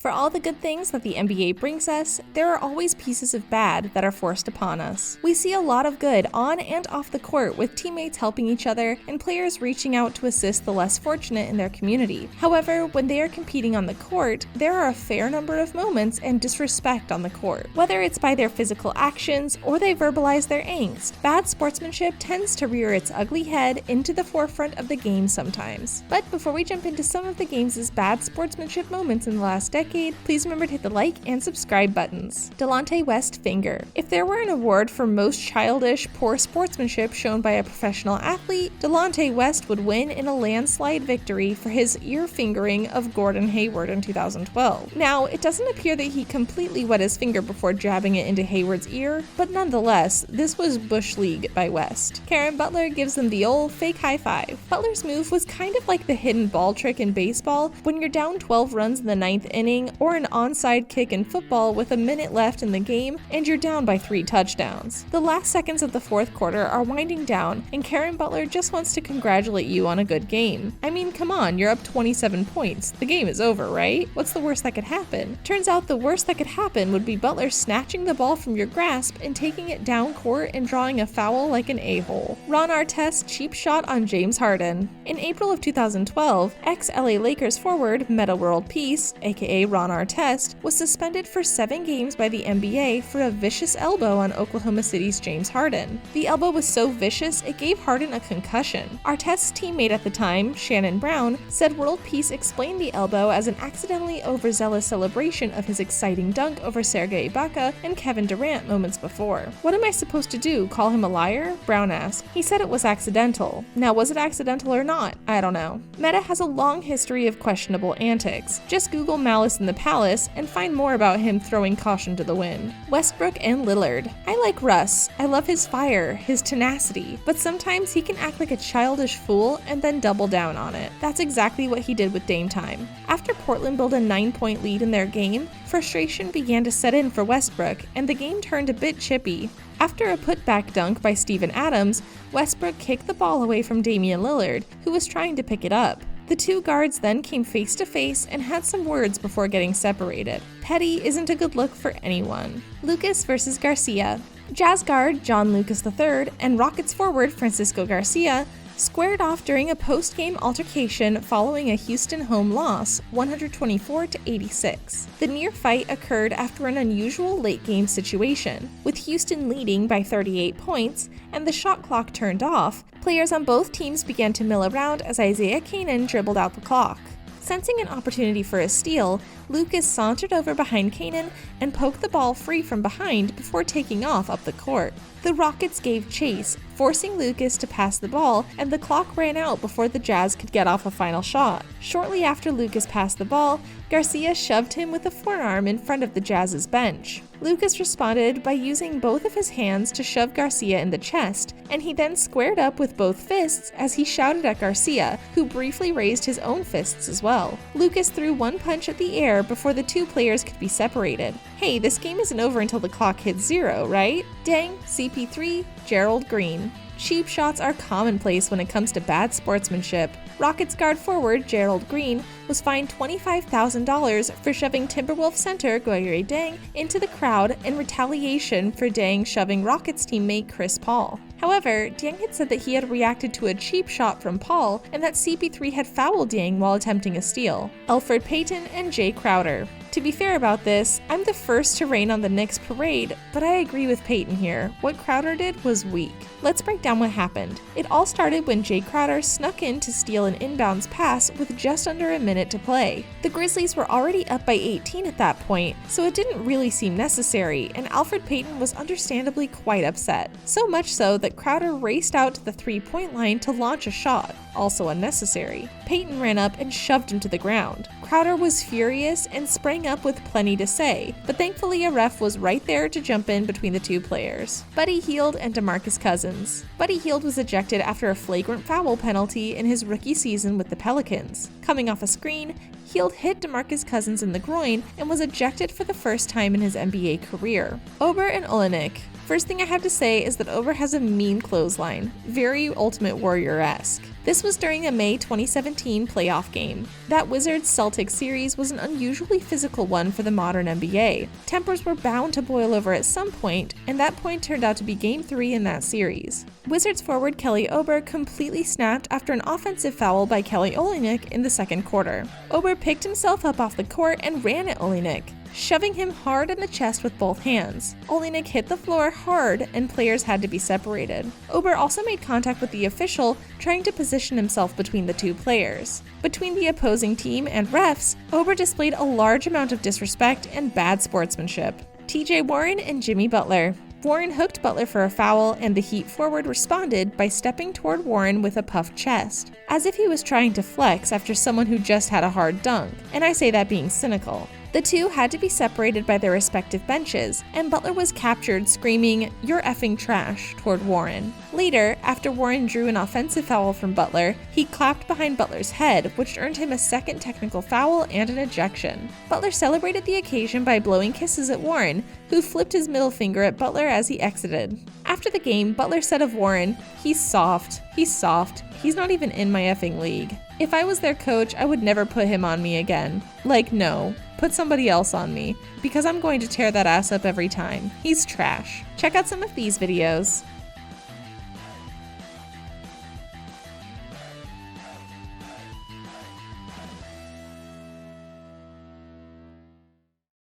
For all the good things that the NBA brings us, there are always pieces of bad that are forced upon us. We see a lot of good on and off the court with teammates helping each other and players reaching out to assist the less fortunate in their community. However, when they are competing on the court, there are a fair number of moments and disrespect on the court. Whether it's by their physical actions or they verbalize their angst, bad sportsmanship tends to rear its ugly head into the forefront of the game sometimes. But before we jump into some of the game's bad sportsmanship moments in the last decade, please remember to hit the like and subscribe buttons. Delonte West finger. If there were an award for most childish, poor sportsmanship shown by a professional athlete, Delonte West would win in a landslide victory for his ear fingering of Gordon Hayward in 2012. Now, it doesn't appear that he completely wet his finger before jabbing it into Hayward's ear, but nonetheless, this was Bush League by West. Karen Butler gives them the old fake high five. Butler's move was kind of like the hidden ball trick in baseball when you're down 12 runs in the 9th inning, or an onside kick in football with a minute left in the game and you're down by 3 touchdowns. The last seconds of the 4th quarter are winding down and Karen Butler just wants to congratulate you on a good game. I mean, come on, you're up 27 points. The game is over, right? What's the worst that could happen? Turns out the worst that could happen would be Butler snatching the ball from your grasp and taking it down court and drawing a foul like an a-hole. Ron Artest cheap shot on James Harden. In April of 2012, ex-LA Lakers forward Metta World Peace, aka Ron Artest, was suspended for 7 games by the NBA for a vicious elbow on Oklahoma City's James Harden. The elbow was so vicious it gave Harden a concussion. Artest's teammate at the time, Shannon Brown, said World Peace explained the elbow as an accidentally overzealous celebration of his exciting dunk over Serge Ibaka and Kevin Durant moments before. What am I supposed to do, call him a liar? Brown asked. He said it was accidental. Now, was it accidental or not? I don't know. Metta has a long history of questionable antics. Just Google Malice in the Palace and find more about him throwing caution to the wind. Westbrook and Lillard. I like Russ. I love his fire, his tenacity, but sometimes he can act like a childish fool and then double down on it. That's exactly what he did with Dame time. After Portland built a 9-point lead in their game, frustration began to set in for Westbrook and the game turned a bit chippy. After a putback dunk by Steven Adams, Westbrook kicked the ball away from Damian Lillard, who was trying to pick it up. The two guards then came face to face and had some words before getting separated. Petty isn't a good look for anyone. Lucas versus Garcia. Jazz guard John Lucas III and Rockets forward Francisco Garcia squared off during a post-game altercation following a Houston home loss, 124-86. The near fight occurred after an unusual late-game situation, with Houston leading by 38 points and the shot clock turned off. Players on both teams began to mill around as Isaiah Canaan dribbled out the clock. Sensing an opportunity for a steal, Lucas sauntered over behind Canaan and poked the ball free from behind before taking off up the court. The Rockets gave chase, forcing Lucas to pass the ball, and the clock ran out before the Jazz could get off a final shot. Shortly after Lucas passed the ball, Garcia shoved him with a forearm in front of the Jazz's bench. Lucas responded by using both of his hands to shove Garcia in the chest, and he then squared up with both fists as he shouted at Garcia, who briefly raised his own fists as well. Lucas threw one punch at the air before the two players could be separated. Hey, this game isn't over until the clock hits 0, right? Deng, CP3, Gerald Green. Cheap shots are commonplace when it comes to bad sportsmanship. Rockets guard forward Gerald Green was fined $25,000 for shoving Timberwolves center Goyere Deng into the crowd in retaliation for Deng shoving Rockets teammate Chris Paul. However, Deng had said that he had reacted to a cheap shot from Paul and that CP3 had fouled Deng while attempting a steal. Elfrid Payton and Jay Crowder. To be fair about this, I'm the first to rain on the Knicks parade, but I agree with Payton here. What Crowder did was weak. Let's break down what happened. It all started when Jay Crowder snuck in to steal an inbounds pass with just under a minute to play. The Grizzlies were already up by 18 at that point, so it didn't really seem necessary, and Elfrid Payton was understandably quite upset. So much so that Crowder raced out to the 3-point line to launch a shot, also unnecessary. Payton ran up and shoved him to the ground. Crowder was furious and sprang up with plenty to say, but thankfully a ref was right there to jump in between the two players. Buddy Hield and DeMarcus Cousins. Buddy Hield was ejected after a flagrant foul penalty in his rookie season with the Pelicans. Coming off a screen, Hield hit DeMarcus Cousins in the groin and was ejected for the first time in his NBA career. Ober and Olynyk. First thing I have to say is that Ober has a mean clothesline, very Ultimate Warrior-esque. This was during a May 2017 playoff game. That Wizards-Celtics series was an unusually physical one for the modern NBA. Tempers were bound to boil over at some point, and that point turned out to be Game 3 in that series. Wizards forward Kelly Ober completely snapped after an offensive foul by Kelly Olynyk in the second quarter. Ober picked himself up off the court and ran at Olynyk, shoving him hard in the chest with both hands. Olynyk hit the floor hard and players had to be separated. Ober also made contact with the official, trying to position himself between the two players. Between the opposing team and refs, Ober displayed a large amount of disrespect and bad sportsmanship. TJ Warren and Jimmy Butler. Warren hooked Butler for a foul, and the Heat forward responded by stepping toward Warren with a puffed chest, as if he was trying to flex after someone who just had a hard dunk, and I say that being cynical. The two had to be separated by their respective benches, and Butler was captured screaming, "You're effing trash," toward Warren. Later, after Warren drew an offensive foul from Butler, he clapped behind Butler's head, which earned him a second technical foul and an ejection. Butler celebrated the occasion by blowing kisses at Warren, who flipped his middle finger at Butler as he exited. After the game, Butler said of Warren, he's soft, he's not even in my effing league. If I was their coach, I would never put him on me again. Like, no. Put somebody else on me, because I'm going to tear that ass up every time. He's trash. Check out some of these videos.